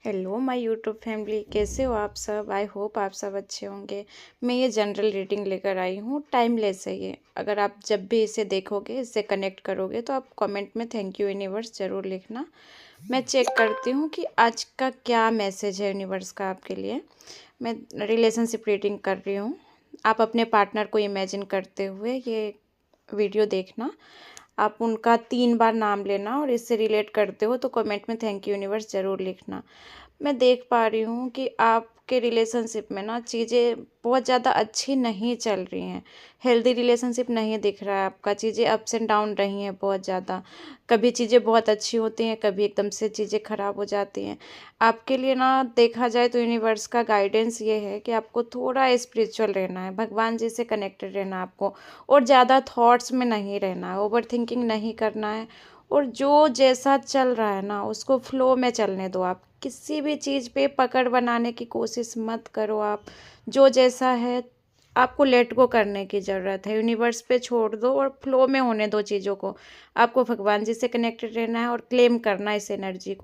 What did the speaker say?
Hello my YouTube family, कैसे हो आप सब। आई होप आप सब अच्छे होंगे। मैं ये जनरल रीडिंग लेकर आई हूँ, टाइमलेस है ये। अगर आप जब भी इसे देखोगे, इससे कनेक्ट करोगे तो आप कमेंट में थैंक यू यूनिवर्स ज़रूर लिखना। मैं चेक करती हूँ कि आज का क्या मैसेज है यूनिवर्स का आपके लिए। मैं रिलेशनशिप रीडिंग कर रही हूँ। आप अपने पार्टनर को इमेजिन करते हुए ये वीडियो देखना। आप उनका 3 बार नाम लेना और इससे रिलेट करते हो तो कमेंट में थैंक यू यूनिवर्स ज़रूर लिखना। मैं देख पा रही हूँ कि आपके रिलेशनशिप में ना चीज़ें बहुत ज़्यादा अच्छी नहीं चल रही हैं। हेल्दी रिलेशनशिप नहीं दिख रहा है आपका। चीज़ें अप्स एंड डाउन रही हैं बहुत ज़्यादा। कभी चीज़ें बहुत अच्छी होती हैं, कभी एकदम से चीज़ें ख़राब हो जाती हैं। आपके लिए ना देखा जाए तो यूनिवर्स का गाइडेंस ये है कि आपको थोड़ा स्पिरिचुअल रहना है, भगवान जी से कनेक्टेड रहना है आपको, और ज़्यादा थॉट्स में नहीं रहना है, ओवर थिंकिंग नहीं करना है। और जो जैसा चल रहा है ना उसको फ्लो में चलने दो। आप किसी भी चीज़ पे पकड़ बनाने की कोशिश मत करो। आप जो जैसा है आपको लेट गो करने की ज़रूरत है। यूनिवर्स पे छोड़ दो और फ्लो में होने दो चीज़ों को। आपको भगवान जी से कनेक्टेड रहना है और क्लेम करना है इस एनर्जी को।